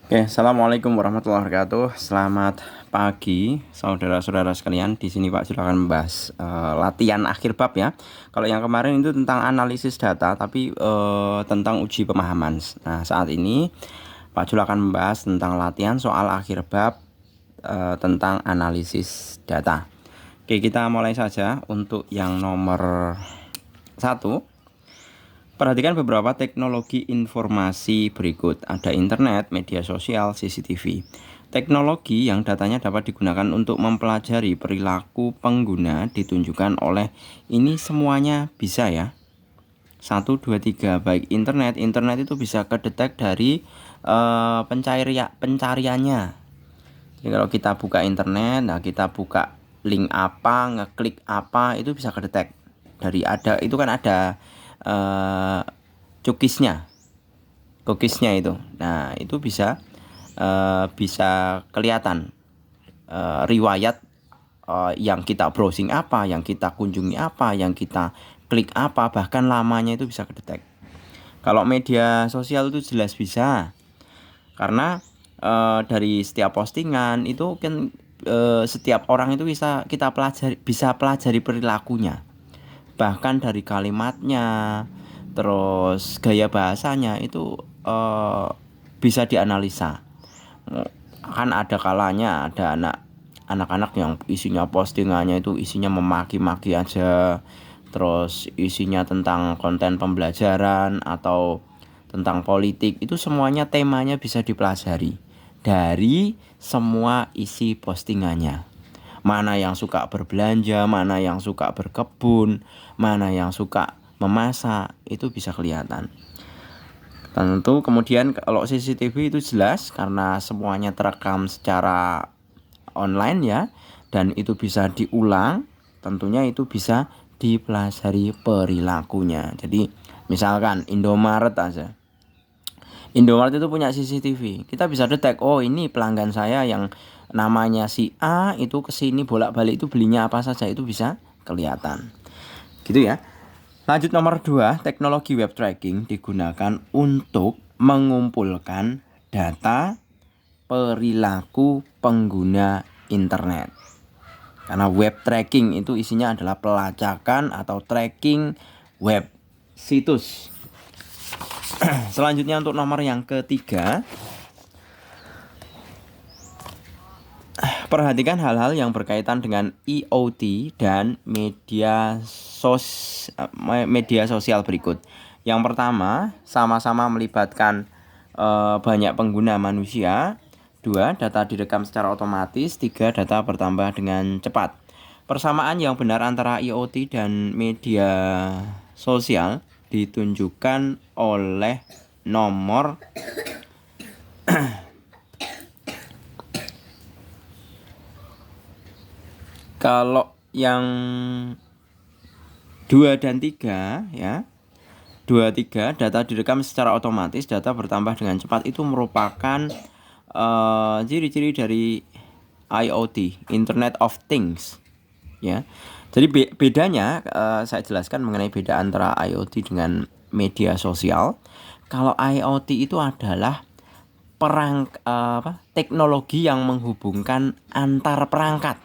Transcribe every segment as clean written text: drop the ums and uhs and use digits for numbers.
Oke, assalamualaikum warahmatullahi wabarakatuh. Selamat pagi, saudara-saudara sekalian. Di sini Pak Jul akan membahas latihan akhir bab ya. Kalau yang kemarin itu tentang analisis data, tapi tentang uji pemahaman. Nah, saat ini Pak Jul akan membahas tentang latihan soal akhir bab tentang analisis data. Oke, kita mulai saja untuk yang nomor 1. Perhatikan beberapa teknologi informasi berikut. Ada internet, media sosial, CCTV. Teknologi yang datanya dapat digunakan untuk mempelajari perilaku pengguna ditunjukkan oleh ini semuanya bisa ya. 1, 2, 3. Baik internet itu bisa kedetek dari pencariannya. Jadi kalau kita buka internet, nah kita buka link apa, ngeklik apa, itu bisa kedetek. Dari ada itu kan ada cookiesnya itu. Nah itu bisa kelihatan riwayat yang kita browsing apa, yang kita kunjungi apa, yang kita klik apa, bahkan lamanya itu bisa kedetek. Kalau media sosial itu jelas bisa, karena dari setiap postingan itu kan setiap orang itu bisa pelajari perilakunya, bahkan dari kalimatnya, terus gaya bahasanya itu bisa dianalisa. Kan ada kalanya ada anak-anak yang isinya postingannya itu isinya memaki-maki aja, terus isinya tentang konten pembelajaran atau tentang politik, itu semuanya temanya bisa dipelajari dari semua isi postingannya. Mana yang suka berbelanja, mana yang suka berkebun, mana yang suka memasak, itu bisa kelihatan. Tentu kemudian kalau CCTV itu jelas karena semuanya terekam secara online ya, dan itu bisa diulang, tentunya itu bisa dipelajari perilakunya. Jadi misalkan Indomaret aja. Indomaret itu punya CCTV. Kita bisa detek, oh ini pelanggan saya yang namanya si A itu kesini bolak-balik itu belinya apa saja, itu bisa kelihatan. Gitu ya. Lanjut nomor 2, teknologi web tracking digunakan untuk mengumpulkan data perilaku pengguna internet. Karena web tracking itu isinya adalah pelacakan atau tracking web situs. Selanjutnya untuk nomor yang ketiga, perhatikan hal-hal yang berkaitan dengan IoT dan media sosial berikut. Yang pertama, sama-sama melibatkan banyak pengguna manusia. 2, data direkam secara otomatis. 3, data bertambah dengan cepat. Persamaan yang benar antara IoT dan media sosial ditunjukkan oleh nomor kalau yang 2 dan 3 ya. 2, 3, data direkam secara otomatis, data bertambah dengan cepat, itu merupakan ciri-ciri dari IoT, Internet of Things ya. Jadi bedanya saya jelaskan mengenai beda antara IoT dengan media sosial. Kalau IoT itu adalah teknologi yang menghubungkan antar perangkat.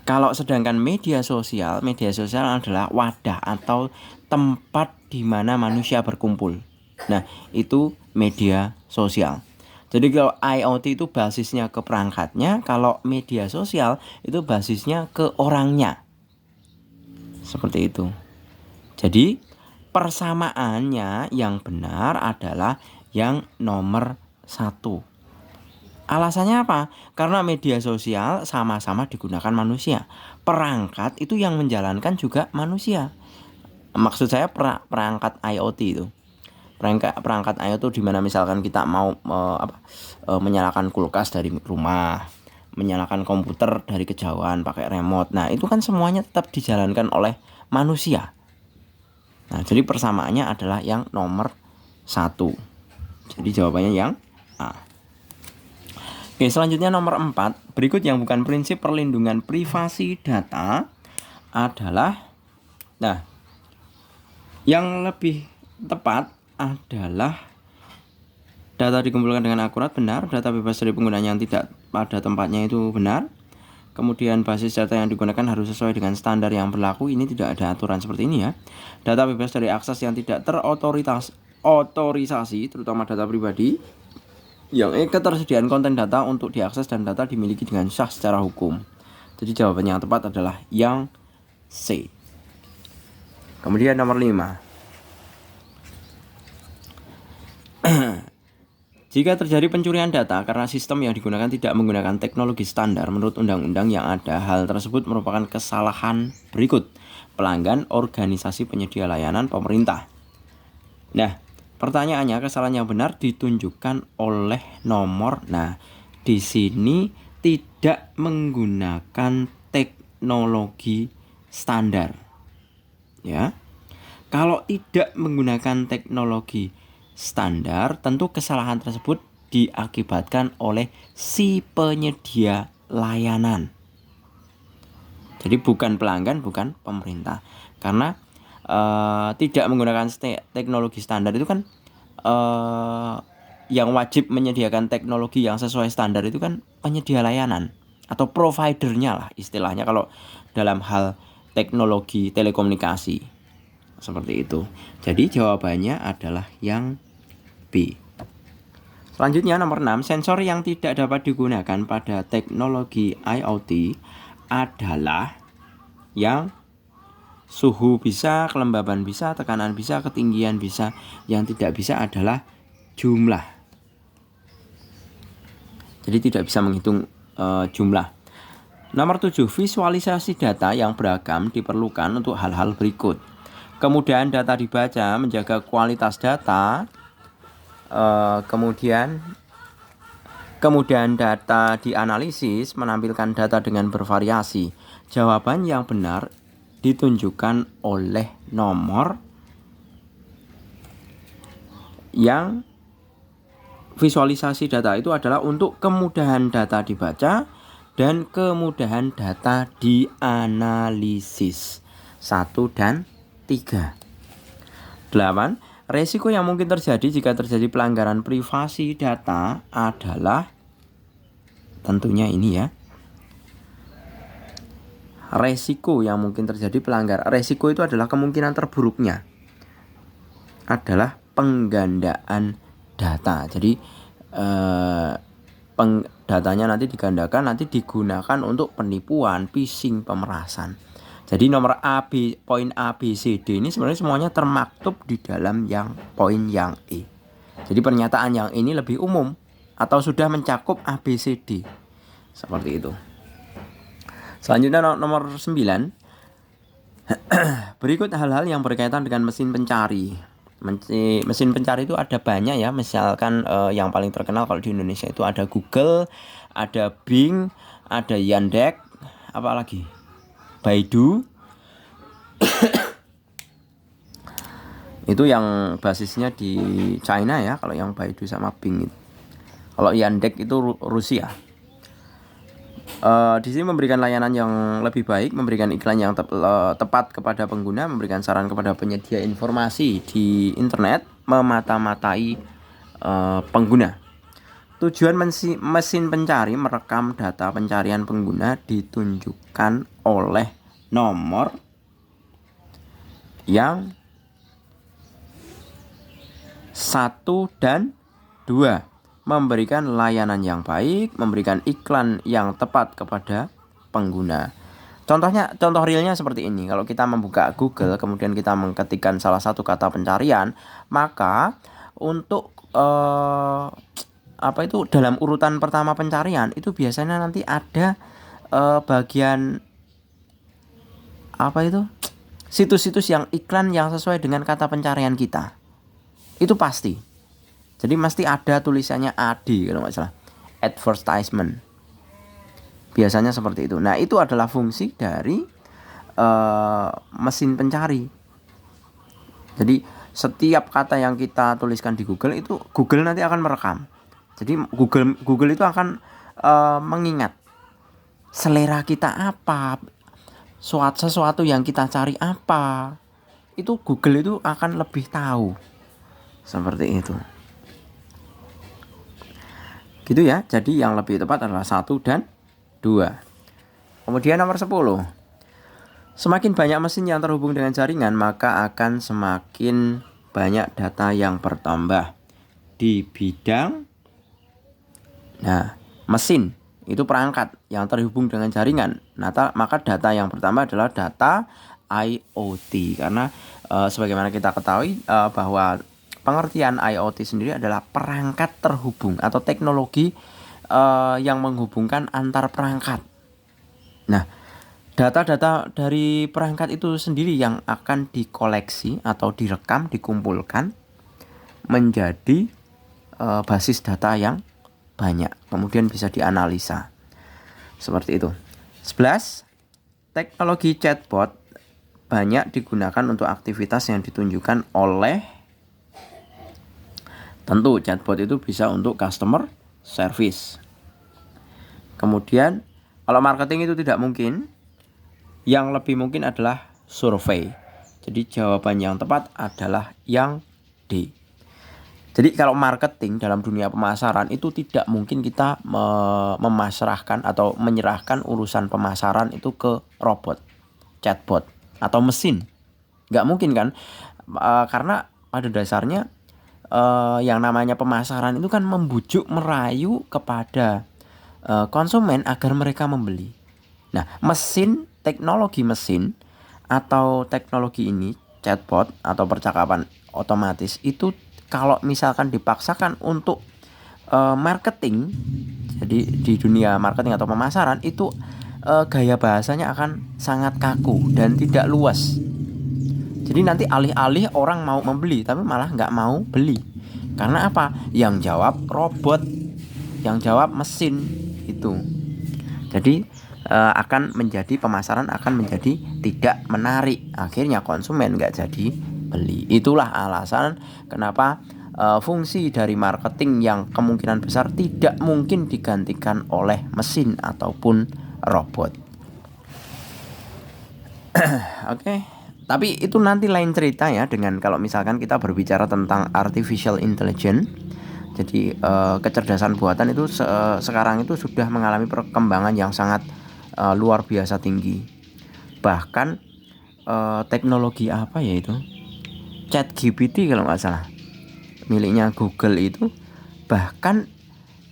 Kalau sedangkan media sosial adalah wadah atau tempat di mana manusia berkumpul. Nah, itu media sosial. Jadi kalau IoT itu basisnya ke perangkatnya, kalau media sosial itu basisnya ke orangnya. Seperti itu. Jadi persamaannya yang benar adalah yang nomor 1. Alasannya apa? Karena media sosial sama-sama digunakan manusia. Perangkat itu yang menjalankan juga manusia. Maksud saya perangkat IoT itu. Perangkat IoT di mana misalkan kita mau menyalakan kulkas dari rumah, menyalakan komputer dari kejauhan pakai remote. Nah, itu kan semuanya tetap dijalankan oleh manusia. Nah, jadi persamaannya adalah yang nomor 1. Jadi jawabannya yang A. Oke, selanjutnya nomor 4. Berikut yang bukan prinsip perlindungan privasi data adalah, nah, yang lebih tepat adalah Data dikumpulkan dengan akurat, benar. Data bebas dari penggunaan yang tidak pada tempatnya itu benar. Kemudian basis data yang digunakan harus sesuai dengan standar yang berlaku. Ini tidak ada aturan seperti ini ya. Data bebas dari akses yang tidak terotorisasi, terutama data pribadi. Yang ketersediaan konten data untuk diakses dan data dimiliki dengan sah secara hukum. Jadi jawaban yang tepat adalah yang C. Kemudian nomor 5. Jika terjadi pencurian data karena sistem yang digunakan tidak menggunakan teknologi standar menurut undang-undang yang ada, hal tersebut merupakan kesalahan berikut: pelanggan, organisasi penyedia layanan, pemerintah. Nah, pertanyaannya, kesalahan yang benar ditunjukkan oleh nomor. Nah, di sini tidak menggunakan teknologi standar. Ya. Kalau tidak menggunakan teknologi standar, tentu kesalahan tersebut diakibatkan oleh si penyedia layanan. Jadi bukan pelanggan, bukan pemerintah. Karena tidak menggunakan teknologi standar itu kan yang wajib menyediakan teknologi yang sesuai standar itu kan penyedia layanan atau providernya lah istilahnya kalau dalam hal teknologi telekomunikasi. Seperti itu. Jadi jawabannya adalah yang B. Selanjutnya nomor 6, sensor yang tidak dapat digunakan pada teknologi IoT adalah yang suhu bisa, kelembaban bisa, tekanan bisa, ketinggian bisa. Yang tidak bisa adalah jumlah. Jadi tidak bisa menghitung jumlah. Nomor 7, visualisasi data yang beragam diperlukan untuk hal-hal berikut: kemudahan data dibaca, menjaga kualitas data, kemudian kemudahan data dianalisis, menampilkan data dengan bervariasi. Jawaban yang benar ditunjukkan oleh nomor yang visualisasi data itu adalah untuk kemudahan data dibaca dan kemudahan data dianalisis. 1 dan 3. 8. Resiko yang mungkin terjadi jika terjadi pelanggaran privasi data adalah tentunya ini ya. Resiko yang mungkin terjadi resiko itu adalah kemungkinan terburuknya adalah penggandaan data. Jadi datanya nanti digandakan, nanti digunakan untuk penipuan, phishing, pemerasan. Jadi nomor poin A, B, C, D ini sebenarnya semuanya termaktub di dalam yang poin yang E. Jadi pernyataan yang ini lebih umum atau sudah mencakup A, B, C, D. Seperti itu. Selanjutnya nomor 9. Berikut hal-hal yang berkaitan dengan mesin pencari. Mesin pencari itu ada banyak ya. Misalkan yang paling terkenal kalau di Indonesia itu ada Google, ada Bing, ada Yandex, apa lagi? Baidu. Itu yang basisnya di China ya, kalau yang Baidu sama Bing itu. Kalau Yandex itu Rusia. Di sini memberikan layanan yang lebih baik, memberikan iklan yang tepat kepada pengguna, memberikan saran kepada penyedia informasi di internet, memata-matai pengguna. Tujuan mesin pencari merekam data pencarian pengguna ditunjukkan oleh nomor yang 1 dan 2. Memberikan layanan yang baik, memberikan iklan yang tepat kepada pengguna. Contoh realnya seperti ini. Kalau kita membuka Google, kemudian kita mengetikkan salah satu kata pencarian, maka untuk dalam urutan pertama pencarian itu biasanya nanti ada bagian situs-situs yang iklan yang sesuai dengan kata pencarian kita. Itu pasti. Jadi mesti ada tulisannya AD kalau nggak salah, advertisement. Biasanya seperti itu. Nah, itu adalah fungsi dari mesin pencari. Jadi setiap kata yang kita tuliskan di Google itu Google nanti akan merekam. Jadi Google itu akan mengingat selera kita apa, sesuatu yang kita cari apa. Itu Google itu akan lebih tahu. Seperti itu. Gitu ya. Jadi yang lebih tepat adalah 1 dan 2. Kemudian nomor 10. Semakin banyak mesin yang terhubung dengan jaringan, maka akan semakin banyak data yang bertambah di bidang mesin. Itu perangkat yang terhubung dengan jaringan. Maka data yang pertama adalah data IoT. Karena sebagaimana kita ketahui bahwa pengertian IoT sendiri adalah perangkat terhubung atau teknologi yang menghubungkan antar perangkat. Nah, data-data dari perangkat itu sendiri yang akan dikoleksi atau direkam, dikumpulkan menjadi basis data yang banyak, kemudian bisa dianalisa. Seperti itu. 11. Teknologi chatbot banyak digunakan untuk aktivitas yang ditunjukkan oleh, tentu chatbot itu bisa untuk customer service. Kemudian kalau marketing itu tidak mungkin, yang lebih mungkin adalah survei. Jadi jawaban yang tepat adalah yang D. Jadi kalau marketing dalam dunia pemasaran itu tidak mungkin kita memasrahkan atau menyerahkan urusan pemasaran itu ke robot, chatbot, atau mesin. Nggak mungkin kan? Karena pada dasarnya yang namanya pemasaran itu kan membujuk, merayu kepada konsumen agar mereka membeli. Nah, teknologi mesin atau teknologi ini, chatbot atau percakapan otomatis itu kalau misalkan dipaksakan untuk marketing, jadi di dunia marketing atau pemasaran itu gaya bahasanya akan sangat kaku dan tidak luas. Jadi nanti alih-alih orang mau membeli tapi malah nggak mau beli. Karena apa? Yang jawab robot, yang jawab mesin itu. Jadi pemasaran akan menjadi tidak menarik. Akhirnya konsumen nggak jadi beli. Itulah alasan kenapa fungsi dari marketing yang kemungkinan besar tidak mungkin digantikan oleh mesin ataupun robot. Oke. Tapi itu nanti lain cerita ya dengan kalau misalkan kita berbicara tentang artificial intelligence. Jadi kecerdasan buatan itu sekarang itu sudah mengalami perkembangan yang sangat luar biasa tinggi. Bahkan teknologi apa ya itu, ChatGPT kalau nggak salah, miliknya Google itu bahkan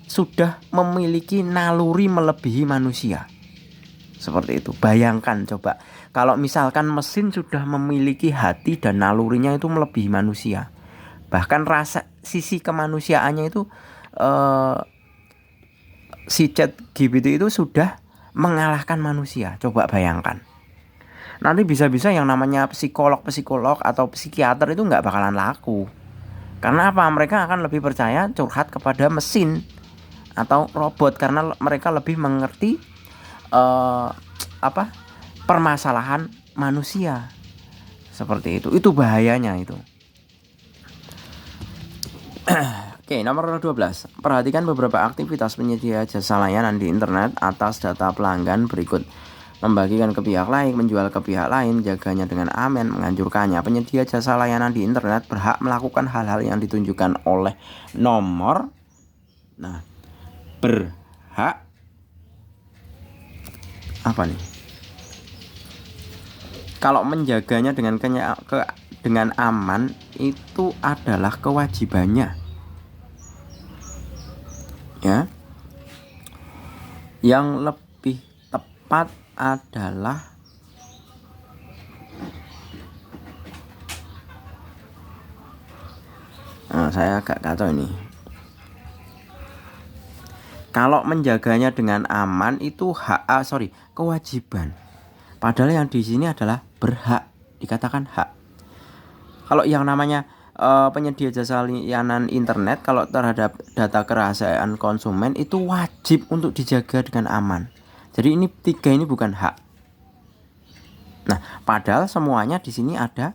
sudah memiliki naluri melebihi manusia. Seperti itu. Bayangkan coba kalau misalkan mesin sudah memiliki hati dan nalurinya itu melebihi manusia. Bahkan sisi kemanusiaannya itu si ChatGPT itu sudah mengalahkan manusia. Coba bayangkan. Nanti bisa-bisa yang namanya psikolog atau psikiater itu nggak bakalan laku. Karena apa? Mereka akan lebih percaya curhat kepada mesin atau robot karena mereka lebih mengerti permasalahan manusia. Seperti itu. Itu bahayanya itu. Oke, nomor 12. Perhatikan beberapa aktivitas penyedia jasa layanan di internet atas data pelanggan berikut. Membagikan ke pihak lain, menjual ke pihak lain, menjaganya dengan aman, menganjurkannya. Penyedia jasa layanan di internet berhak melakukan hal-hal yang ditunjukkan oleh nomor. Nah, berhak apa nih? Kalau menjaganya dengan aman itu adalah kewajibannya. Ya. Yang lebih tepat adalah saya agak kacau ini. Kalau menjaganya dengan aman itu kewajiban. Padahal yang di sini adalah berhak, dikatakan hak. Kalau yang namanya penyedia jasa layanan internet, kalau terhadap data kerahasiaan konsumen itu wajib untuk dijaga dengan aman. Jadi ini 3 ini bukan hak. Nah, padahal semuanya di sini ada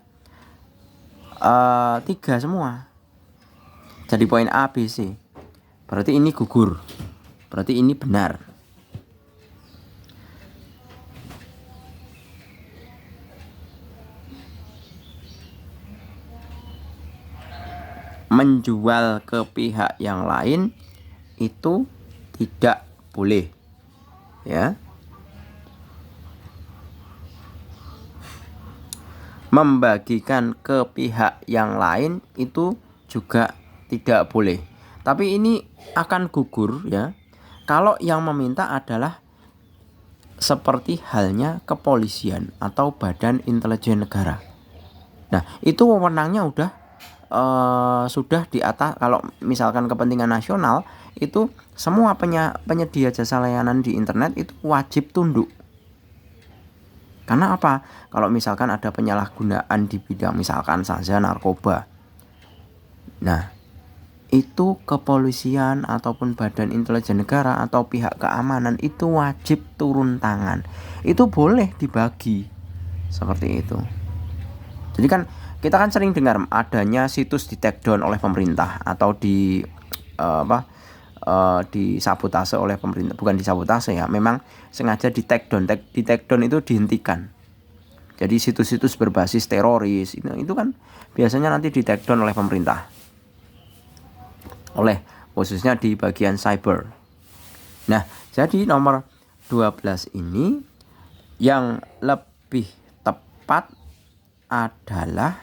3 semua. Jadi poin A, B, C. Berarti ini gugur. Berarti ini benar. Menjual ke pihak yang lain itu tidak boleh, ya. Membagikan ke pihak yang lain itu juga tidak boleh. Tapi ini akan gugur, ya, kalau yang meminta adalah seperti halnya kepolisian atau badan intelijen negara. Nah, itu wewenangnya sudah di atas. Kalau misalkan kepentingan nasional, itu semua penyedia jasa layanan di internet itu wajib tunduk. Karena apa? Kalau misalkan ada penyalahgunaan di bidang misalkan saja narkoba, nah itu kepolisian ataupun badan intelijen negara atau pihak keamanan itu wajib turun tangan. Itu boleh dibagi seperti itu. Jadi kan kita kan sering dengar adanya situs di take down oleh pemerintah atau disabotase oleh pemerintah. Bukan disabotase, ya, memang sengaja di take down. Di take down itu dihentikan. Jadi situs-situs berbasis teroris itu kan biasanya nanti di take down oleh pemerintah, khususnya di bagian cyber. Nah, jadi nomor 12 ini yang lebih tepat adalah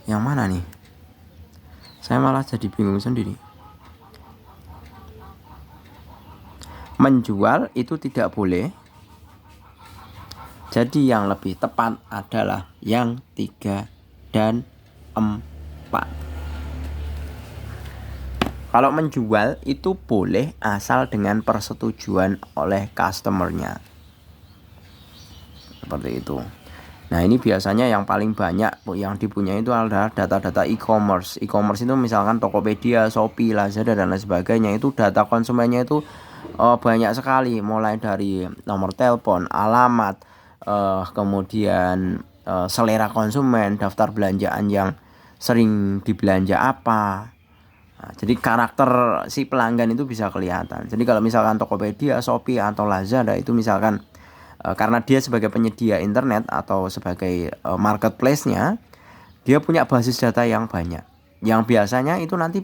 yang mana nih? Saya malah jadi bingung sendiri. Menjual itu tidak boleh. Jadi yang lebih tepat adalah yang 3 dan 4. Kalau menjual itu boleh asal dengan persetujuan oleh customernya. Seperti itu. Nah, ini biasanya yang paling banyak yang dipunyai itu adalah data-data e-commerce. E-commerce itu misalkan Tokopedia, Shopee, Lazada dan lain sebagainya. Itu data konsumennya itu banyak sekali, mulai dari nomor telepon, alamat, kemudian selera konsumen, daftar belanjaan yang sering dibelanja apa. Nah, jadi karakter si pelanggan itu bisa kelihatan. Jadi kalau misalkan Tokopedia, Shopee atau Lazada itu misalkan karena dia sebagai penyedia internet atau sebagai marketplace-nya, dia punya basis data yang banyak. Yang biasanya itu nanti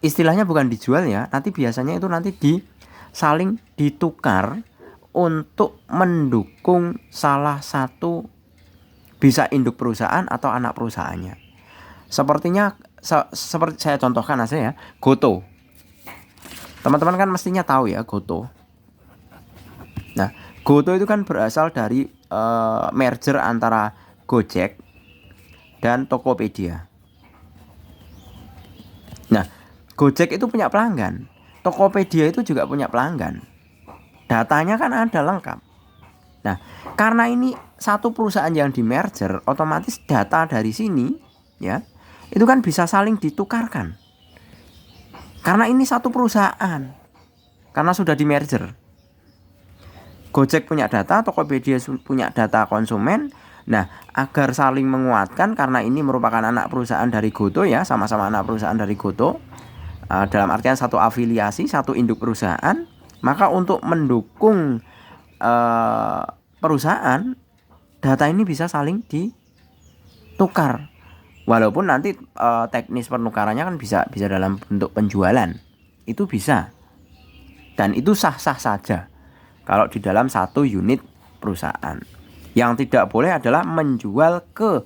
istilahnya bukan dijual, ya, nanti biasanya itu nanti saling ditukar untuk mendukung salah satu, bisa induk perusahaan atau anak perusahaannya. Seperti saya contohkan aja, ya, Goto. Teman-teman kan mestinya tahu, ya, Goto. Nah, Goto itu kan berasal dari merger antara Gojek dan Tokopedia. Nah, Gojek itu punya pelanggan, Tokopedia itu juga punya pelanggan. Datanya kan ada lengkap. Nah, karena ini satu perusahaan yang di merger, otomatis data dari sini, ya, itu kan bisa saling ditukarkan. Karena ini satu perusahaan, karena sudah di merger. Gojek punya data, Tokopedia punya data konsumen. Nah, agar saling menguatkan, karena ini merupakan anak perusahaan dari Goto, ya, sama-sama anak perusahaan dari Goto, dalam artian satu afiliasi, satu induk perusahaan, maka untuk mendukung perusahaan, data ini bisa saling ditukar. Walaupun nanti teknis penukarannya kan bisa dalam bentuk penjualan, itu bisa, dan itu sah-sah saja kalau di dalam satu unit perusahaan. Yang tidak boleh adalah menjual ke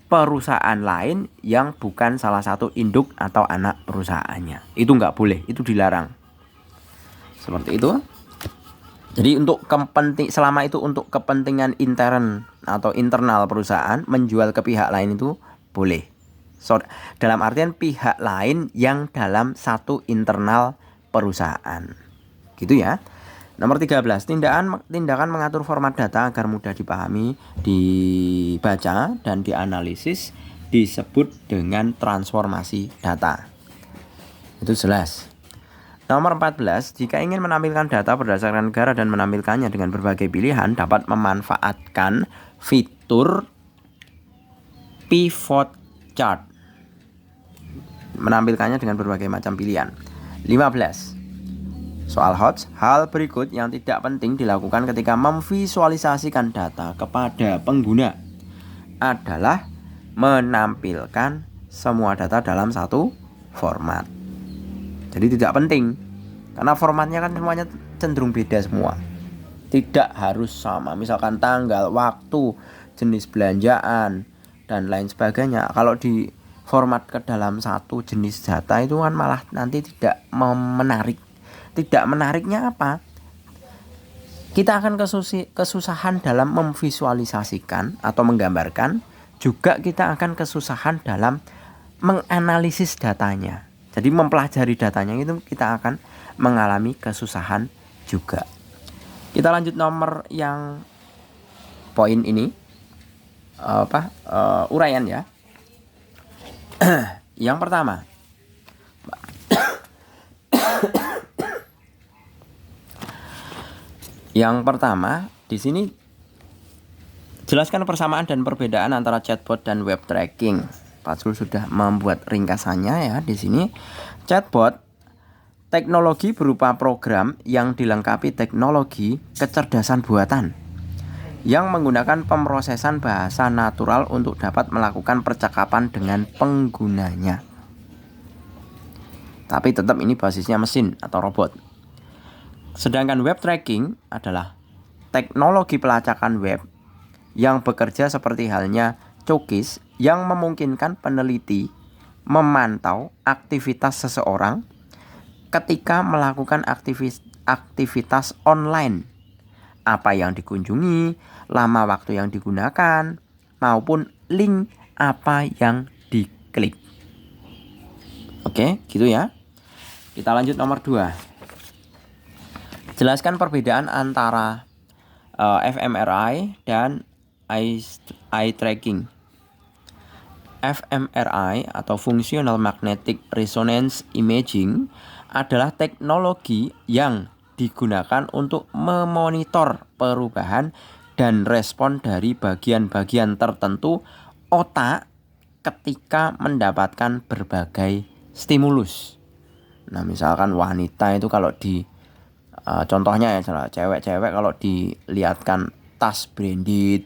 perusahaan lain yang bukan salah satu induk atau anak perusahaannya. Itu nggak boleh, itu dilarang. Seperti itu. Jadi selama itu untuk kepentingan intern atau internal perusahaan, menjual ke pihak lain itu boleh. Dalam artian pihak lain yang dalam satu internal perusahaan. Gitu, ya. Nomor 13, tindakan mengatur format data agar mudah dipahami, dibaca, dan dianalisis disebut dengan transformasi data. Itu jelas. Nomor 14, jika ingin menampilkan data berdasarkan negara dan menampilkannya dengan berbagai pilihan, dapat memanfaatkan fitur pivot chart. Menampilkannya dengan berbagai macam pilihan. 15. Soal HOTS, hal berikut yang tidak penting dilakukan ketika memvisualisasikan data kepada pengguna adalah menampilkan semua data dalam satu format. Jadi tidak penting, karena formatnya kan semuanya cenderung beda semua. Tidak harus sama, misalkan tanggal, waktu, jenis belanjaan, dan lain sebagainya. Kalau di format ke dalam satu jenis data itu kan malah nanti tidak menarik. Tidak menariknya apa? Kita akan kesusahan dalam memvisualisasikan atau menggambarkan. Juga kita akan kesusahan dalam menganalisis datanya. Jadi mempelajari datanya itu kita akan mengalami kesusahan juga. Kita lanjut nomor yang poin ini, uraian ya. Yang pertama, di sini jelaskan persamaan dan perbedaan antara chatbot dan web tracking. Pak Zul sudah membuat ringkasannya ya di sini. Chatbot teknologi berupa program yang dilengkapi teknologi kecerdasan buatan yang menggunakan pemrosesan bahasa natural untuk dapat melakukan percakapan dengan penggunanya. Tapi tetap ini basisnya mesin atau robot. Sedangkan web tracking adalah teknologi pelacakan web yang bekerja seperti halnya cookies yang memungkinkan peneliti memantau aktivitas seseorang ketika melakukan aktivitas online, apa yang dikunjungi, lama waktu yang digunakan, maupun link apa yang diklik. Oke, gitu ya. Kita lanjut nomor 2. Jelaskan perbedaan antara fMRI dan eye tracking. fMRI atau Functional Magnetic Resonance Imaging adalah teknologi yang digunakan untuk memonitor perubahan dan respon dari bagian-bagian tertentu otak ketika mendapatkan berbagai stimulus. Nah, misalkan wanita itu kalau contohnya ya, cewek-cewek kalau dilihatkan tas branded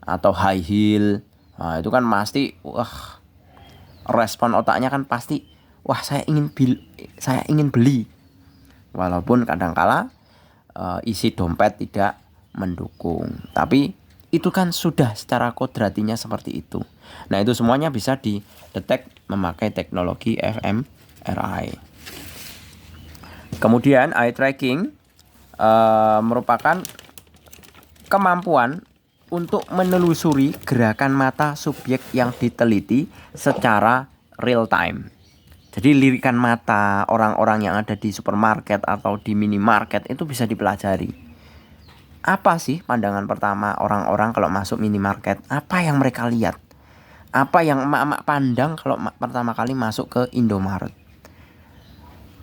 atau high heel, nah itu kan pasti respon otaknya kan pasti saya ingin beli. Walaupun kadangkala isi dompet tidak mendukung, tapi itu kan sudah secara kodratinya seperti itu. Nah, itu semuanya bisa didetek memakai teknologi fMRI. Kemudian eye tracking merupakan kemampuan untuk menelusuri gerakan mata subjek yang diteliti secara real time. Jadi lirikan mata orang-orang yang ada di supermarket atau di minimarket itu bisa dipelajari. Apa sih pandangan pertama orang-orang kalau masuk minimarket? Apa yang mereka lihat? Apa yang emak-emak pandang kalau pertama kali masuk ke Indomaret?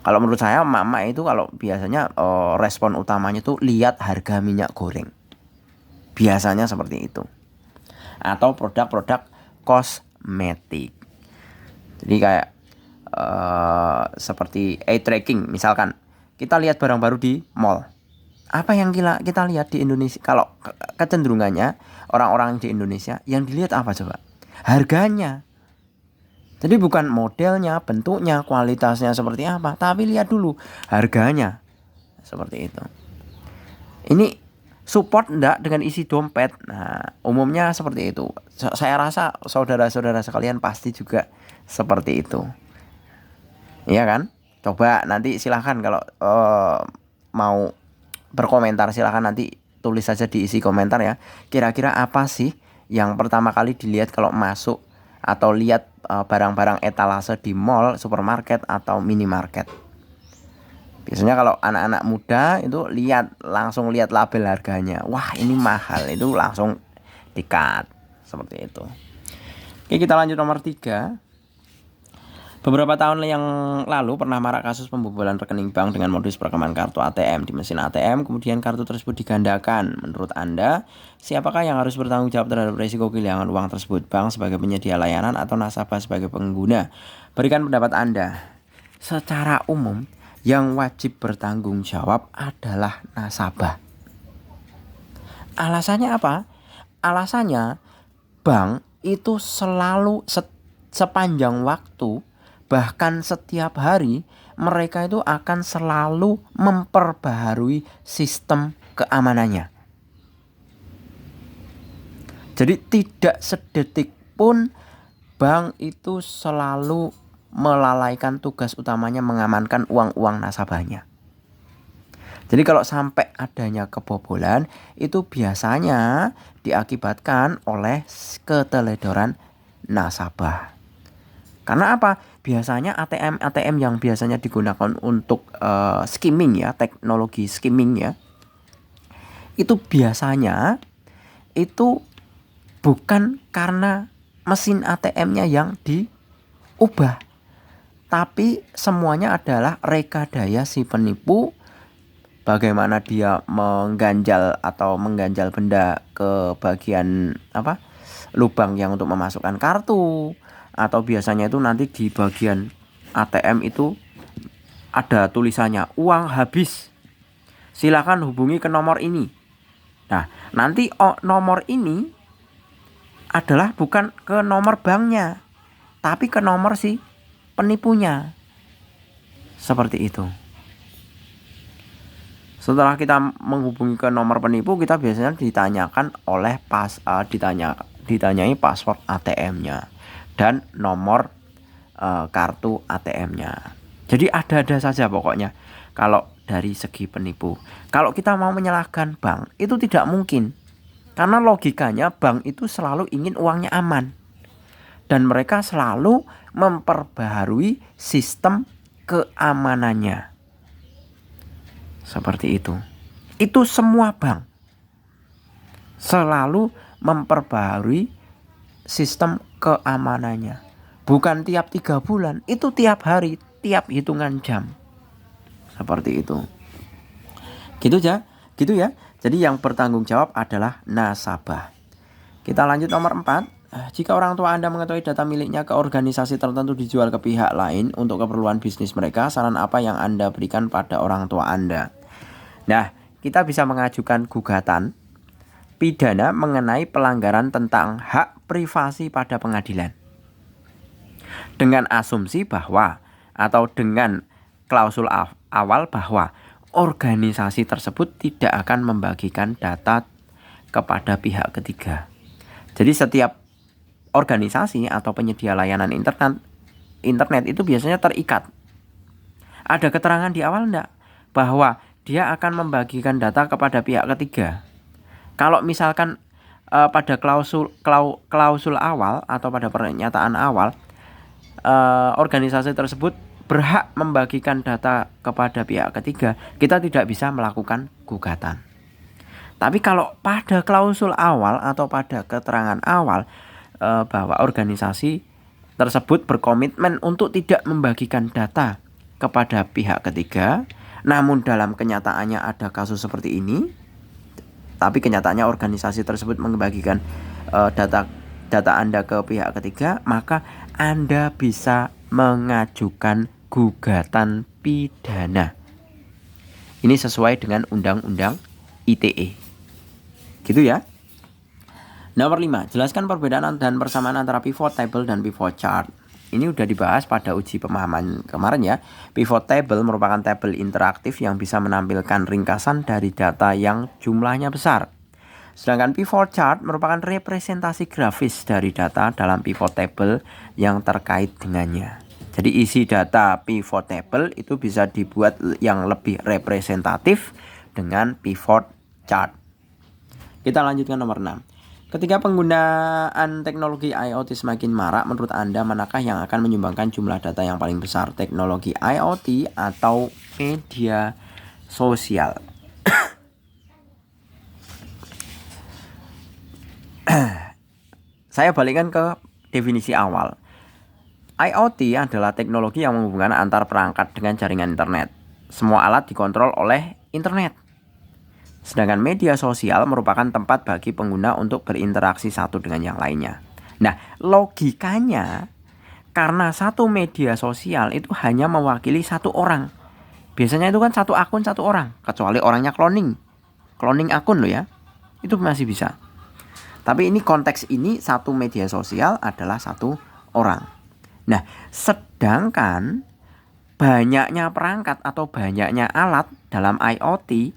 Kalau menurut saya emak-emak itu kalau biasanya respon utamanya tuh lihat harga minyak goreng. Biasanya seperti itu. Atau produk-produk kosmetik. Jadi kayak seperti eye tracking, misalkan kita lihat barang baru di mall. Apa yang kita lihat di Indonesia? Kalau kecenderungannya orang-orang di Indonesia yang dilihat apa coba? Harganya. Jadi bukan modelnya, bentuknya, kualitasnya seperti apa, tapi lihat dulu harganya. Seperti itu. Ini support enggak dengan isi dompet? Nah, umumnya seperti itu. Saya rasa saudara-saudara sekalian pasti juga seperti itu. Iya kan? Coba nanti silahkan kalau mau berkomentar, silahkan nanti tulis saja di isi komentar ya. Kira-kira apa sih yang pertama kali dilihat kalau masuk atau lihat barang-barang etalase di mall, supermarket atau minimarket? Biasanya kalau anak-anak muda itu langsung lihat label harganya. Wah, ini mahal, itu langsung di-cut. Seperti itu. Oke, kita lanjut nomor 3. Beberapa tahun yang lalu pernah marak kasus pembobolan rekening bank dengan modus perekaman kartu ATM di mesin ATM, kemudian kartu tersebut digandakan. Menurut Anda, siapakah yang harus bertanggung jawab terhadap risiko kehilangan uang tersebut? Bank sebagai penyedia layanan atau nasabah sebagai pengguna? Berikan pendapat Anda. Secara umum, yang wajib bertanggung jawab adalah nasabah. Alasannya apa? Alasannya bank itu selalu sepanjang waktu bahkan setiap hari mereka itu akan selalu memperbaharui sistem keamanannya. Jadi tidak sedetik pun bank itu selalu melalaikan tugas utamanya mengamankan uang-uang nasabahnya. Jadi kalau sampai adanya kebobolan itu biasanya diakibatkan oleh keteledoran nasabah. Karena apa? Biasanya ATM yang biasanya digunakan untuk skimming ya, teknologi skimming ya, itu biasanya itu bukan karena mesin ATM-nya yang diubah, tapi semuanya adalah rekadaya si penipu. Bagaimana dia mengganjal benda ke bagian lubang yang untuk memasukkan kartu, atau biasanya itu nanti di bagian ATM itu ada tulisannya uang habis, silakan hubungi ke nomor ini. Nah, nanti nomor ini adalah bukan ke nomor banknya, tapi ke nomor si penipunya. Seperti itu. Setelah kita menghubungi ke nomor penipu, kita biasanya ditanyai password ATM-nya dan nomor kartu ATM-nya. Jadi ada-ada saja pokoknya kalau dari segi penipu. Kalau kita mau menyalahkan bank, itu tidak mungkin. Karena logikanya bank itu selalu ingin uangnya aman. Dan mereka selalu memperbaharui sistem keamanannya. Seperti itu. Itu semua bank selalu memperbaharui sistem keamanannya. Bukan tiap 3 bulan, itu tiap hari, tiap hitungan jam. Seperti itu. Gitu ya. Jadi yang bertanggung jawab adalah nasabah. Kita lanjut nomor 4. Jika orang tua Anda mengetahui data miliknya ke organisasi tertentu dijual ke pihak lain untuk keperluan bisnis mereka, saran apa yang Anda berikan pada orang tua Anda? Nah, kita bisa mengajukan gugatan pidana mengenai pelanggaran tentang hak privasi pada pengadilan. Dengan asumsi bahwa atau dengan klausul awal bahwa organisasi tersebut tidak akan membagikan data kepada pihak ketiga. Jadi setiap organisasi atau penyedia layanan internet itu biasanya terikat. Ada keterangan di awal enggak bahwa dia akan membagikan data kepada pihak ketiga? Kalau misalkan pada klausul awal atau pada pernyataan awal organisasi tersebut berhak membagikan data kepada pihak ketiga, kita tidak bisa melakukan gugatan. Tapi kalau pada klausul awal atau pada keterangan awal bahwa organisasi tersebut berkomitmen untuk tidak membagikan data kepada pihak ketiga, namun dalam kenyataannya ada kasus seperti ini, tapi kenyataannya organisasi tersebut membagikan data Anda ke pihak ketiga, maka Anda bisa mengajukan gugatan pidana. Ini sesuai dengan Undang-Undang ITE. Gitu ya. Nomor 5, jelaskan perbedaan dan persamaan antara pivot table dan pivot chart. Ini udah dibahas pada uji pemahaman kemarin ya. Pivot table merupakan tabel interaktif yang bisa menampilkan ringkasan dari data yang jumlahnya besar. Sedangkan pivot chart merupakan representasi grafis dari data dalam pivot table yang terkait dengannya. Jadi isi data pivot table itu bisa dibuat yang lebih representatif dengan pivot chart. Kita lanjutkan nomor 6. Ketika penggunaan teknologi IoT semakin marak, menurut Anda manakah yang akan menyumbangkan jumlah data yang paling besar? Teknologi IoT atau media sosial? Saya balikkan ke definisi awal. IoT adalah teknologi yang menghubungkan antar perangkat dengan jaringan internet. Semua alat dikontrol oleh internet. Sedangkan media sosial merupakan tempat bagi pengguna untuk berinteraksi satu dengan yang lainnya. Nah, logikanya karena satu media sosial itu hanya mewakili satu orang. Biasanya itu kan satu akun satu orang, kecuali orangnya cloning akun loh ya. Itu masih bisa. Tapi ini konteks ini satu media sosial adalah satu orang. Nah, sedangkan banyaknya perangkat atau banyaknya alat dalam IoT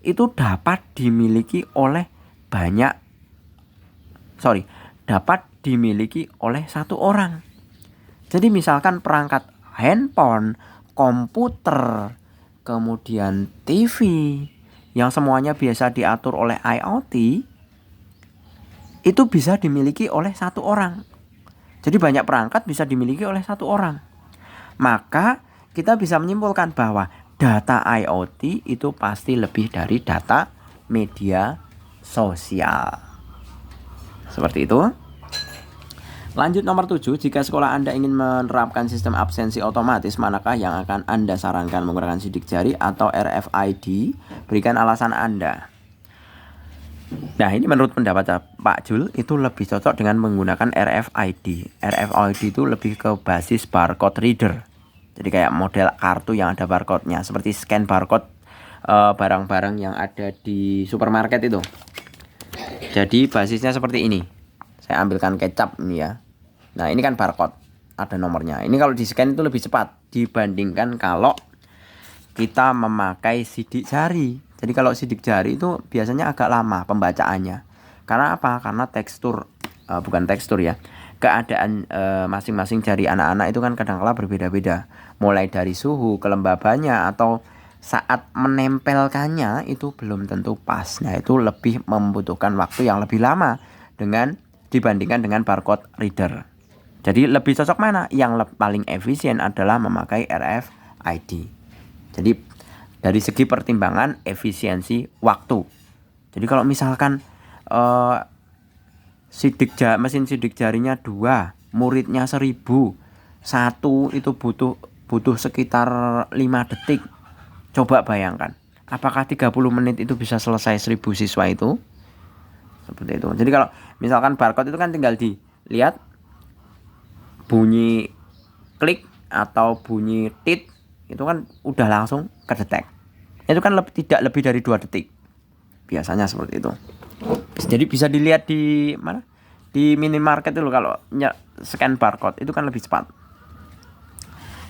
itu dapat dimiliki oleh satu orang. Jadi misalkan perangkat handphone, komputer, kemudian TV yang semuanya biasa diatur oleh IoT itu bisa dimiliki oleh satu orang. Jadi banyak perangkat bisa dimiliki oleh satu orang. Maka kita bisa menyimpulkan bahwa data IoT itu pasti lebih dari data media sosial. Seperti itu. Lanjut nomor 7, jika sekolah Anda ingin menerapkan sistem absensi otomatis, manakah yang akan Anda sarankan, menggunakan sidik jari atau RFID? Berikan alasan Anda. Nah, ini menurut pendapat Pak Jul itu lebih cocok dengan menggunakan RFID. RFID itu lebih ke basis barcode reader. Jadi kayak model kartu yang ada barcode-nya, seperti scan barcode barang-barang yang ada di supermarket itu. Jadi basisnya seperti ini. Saya ambilkan kecap ini ya. Nah, ini kan barcode, ada nomornya. Ini kalau di scan itu lebih cepat dibandingkan kalau kita memakai sidik jari. Jadi kalau sidik jari itu biasanya agak lama pembacaannya. Karena apa? Karena bukan tekstur ya. Keadaan masing-masing jari anak-anak itu kan kadang-kala berbeda-beda. Mulai dari suhu, kelembabannya, atau saat menempelkannya itu belum tentu pas. Nah, itu lebih membutuhkan waktu yang lebih lama dibandingkan dengan barcode reader. Jadi lebih cocok mana? Yang paling efisien adalah memakai RFID. Jadi dari segi pertimbangan efisiensi waktu. Jadi kalau misalkan mesin sidik jarinya 2, muridnya 1000, satu itu butuh sekitar 5 detik. Coba bayangkan, apakah 30 menit itu bisa selesai 1000 siswa itu? Seperti itu. Jadi kalau misalkan barcode itu kan tinggal dilihat bunyi klik atau bunyi tit, itu kan udah langsung kedetek. Itu kan tidak lebih dari 2 detik. Biasanya seperti itu. Jadi bisa dilihat di mana? Di minimarket itu kalau scan barcode itu kan lebih cepat.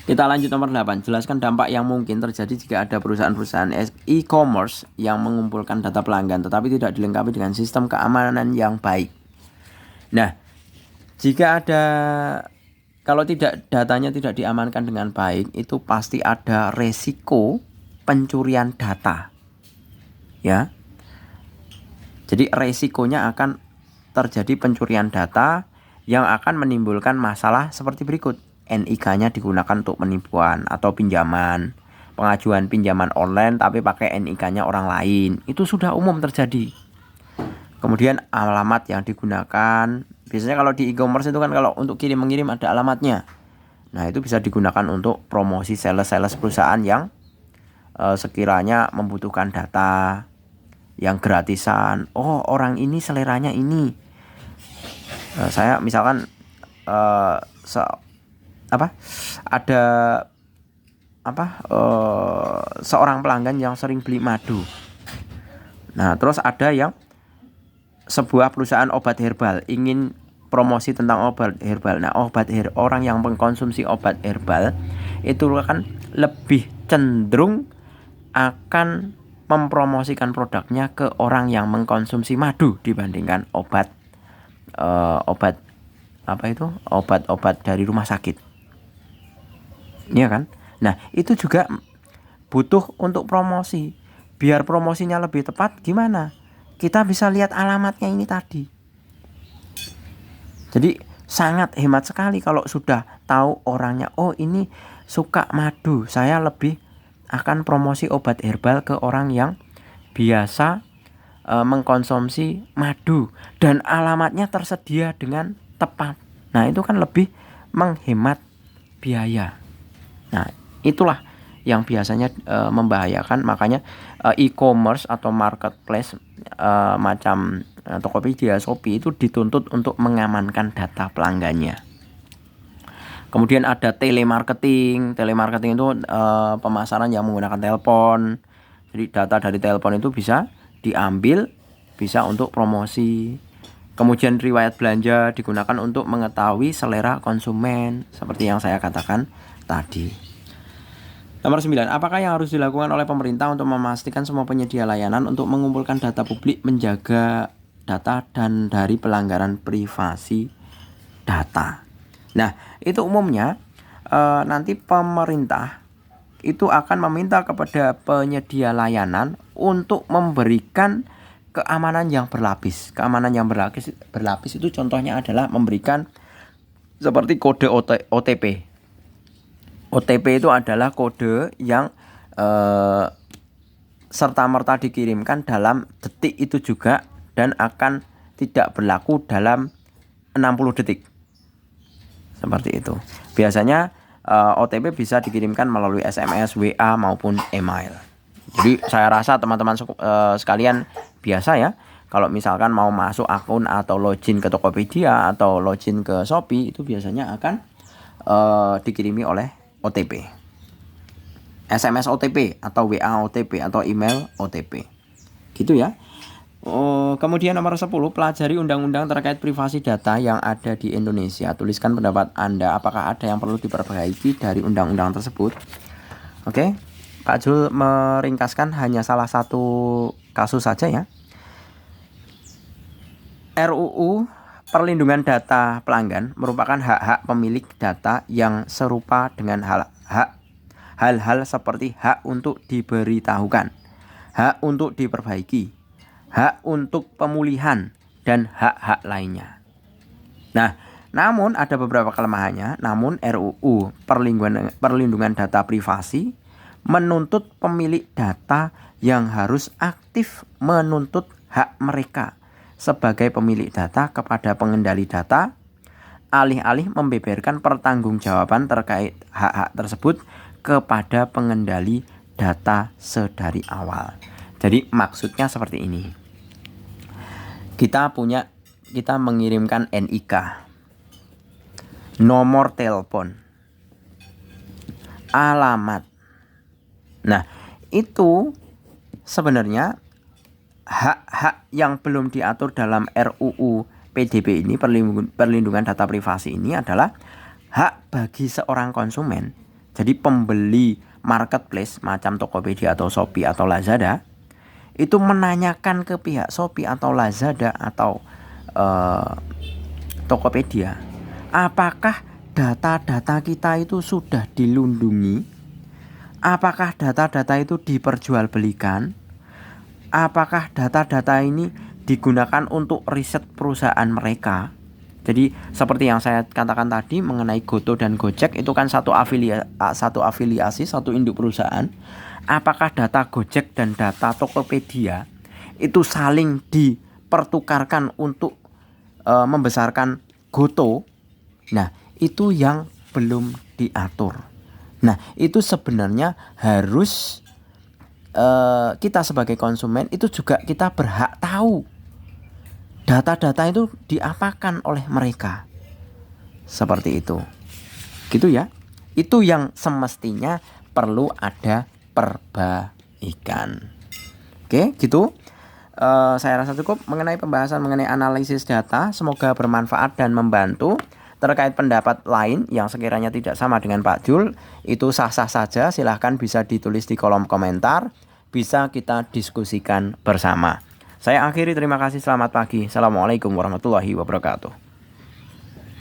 Kita lanjut nomor 8. Jelaskan dampak yang mungkin terjadi jika ada perusahaan-perusahaan e-commerce yang mengumpulkan data pelanggan tetapi tidak dilengkapi dengan sistem keamanan yang baik. Nah, kalau datanya tidak diamankan dengan baik, itu pasti ada resiko pencurian data. Ya. Jadi resikonya akan terjadi pencurian data yang akan menimbulkan masalah seperti berikut. NIK-nya digunakan untuk penipuan atau pinjaman, pengajuan pinjaman online tapi pakai NIK-nya orang lain. Itu sudah umum terjadi. Kemudian alamat yang digunakan, biasanya kalau di e-commerce itu kan kalau untuk kirim-mengirim ada alamatnya. Nah, itu bisa digunakan untuk promosi sales perusahaan yang sekiranya membutuhkan data yang gratisan. Oh, orang ini seleranya ini. Saya misalkan seorang pelanggan yang sering beli madu. Nah, terus ada yang sebuah perusahaan obat herbal ingin promosi tentang obat herbal. Nah, orang yang mengkonsumsi obat herbal itu kan lebih cenderung akan mempromosikan produknya ke orang yang mengkonsumsi madu dibandingkan obat-obat dari rumah sakit. Iya kan? Nah, itu juga butuh untuk promosi. Biar promosinya lebih tepat gimana? Kita bisa lihat alamatnya ini tadi. Jadi sangat hemat sekali kalau sudah tahu orangnya. Oh, ini suka madu. Saya lebih akan promosi obat herbal ke orang yang biasa mengkonsumsi madu dan alamatnya tersedia dengan tepat. Nah, itu kan lebih menghemat biaya. Nah, itulah yang biasanya membahayakan. Makanya e-commerce atau marketplace macam Tokopedia, Shopee itu dituntut untuk mengamankan data pelanggannya. Kemudian ada telemarketing. Telemarketing itu pemasaran yang menggunakan telepon. Jadi data dari telepon itu bisa diambil, bisa untuk promosi. Kemudian riwayat belanja digunakan untuk mengetahui selera konsumen seperti yang saya katakan tadi. Nomor 9, apakah yang harus dilakukan oleh pemerintah untuk memastikan semua penyedia layanan untuk mengumpulkan data publik, menjaga data dan dari pelanggaran privasi data. Nah, itu umumnya nanti pemerintah itu akan meminta kepada penyedia layanan untuk memberikan keamanan yang berlapis. Keamanan yang berlapis itu contohnya adalah memberikan seperti kode OTP. OTP itu adalah kode yang serta-merta dikirimkan dalam detik itu juga dan akan tidak berlaku dalam 60 detik. Seperti itu. Biasanya OTP bisa dikirimkan melalui SMS, WA maupun email. Jadi saya rasa teman-teman sekalian biasa ya, kalau misalkan mau masuk akun atau login ke Tokopedia atau login ke Shopee itu biasanya akan dikirimi oleh OTP, SMS OTP atau WA OTP atau email OTP, gitu ya. Kemudian nomor 10, pelajari undang-undang terkait privasi data yang ada di Indonesia. Tuliskan pendapat Anda, apakah ada yang perlu diperbaiki dari undang-undang tersebut. Oke, Pak Jul meringkaskan hanya salah satu kasus saja ya. RUU Perlindungan Data Pelanggan merupakan hak-hak pemilik data yang serupa dengan hal-hal seperti hak untuk diberitahukan, hak untuk diperbaiki, hak untuk pemulihan, dan hak-hak lainnya. Nah, namun ada beberapa kelemahannya. Namun RUU Perlindungan Data Privasi menuntut pemilik data yang harus aktif menuntut hak mereka sebagai pemilik data kepada pengendali data, alih-alih membeberkan pertanggungjawaban terkait hak-hak tersebut kepada pengendali data sedari awal. Jadi maksudnya seperti ini. Kita mengirimkan NIK, nomor telepon, alamat. Nah, itu sebenarnya hak-hak yang belum diatur dalam RUU PDB ini, Perlindungan Data Privasi ini adalah hak bagi seorang konsumen. Jadi pembeli marketplace macam Tokopedia atau Shopee atau Lazada itu menanyakan ke pihak Shopee atau Lazada atau Tokopedia, apakah data-data kita itu sudah dilindungi? Apakah data-data itu diperjualbelikan? Apakah data-data ini digunakan untuk riset perusahaan mereka? Jadi seperti yang saya katakan tadi mengenai Goto dan Gojek itu kan satu afiliasi, satu induk perusahaan. Apakah data Gojek dan data Tokopedia itu saling dipertukarkan untuk membesarkan Goto? Nah, itu yang belum diatur. Nah, itu sebenarnya harus kita sebagai konsumen itu juga kita berhak tahu data-data itu diapakan oleh mereka. Seperti itu. Gitu ya. Itu yang semestinya perlu ada perbaikan. Oke, gitu. Saya rasa cukup mengenai pembahasan mengenai analisis data. Semoga bermanfaat dan membantu. Terkait pendapat lain yang sekiranya tidak sama dengan Pak Jul, itu sah-sah saja, silahkan bisa ditulis di kolom komentar, bisa kita diskusikan bersama. Saya akhiri, terima kasih, selamat pagi. Assalamualaikum warahmatullahi wabarakatuh.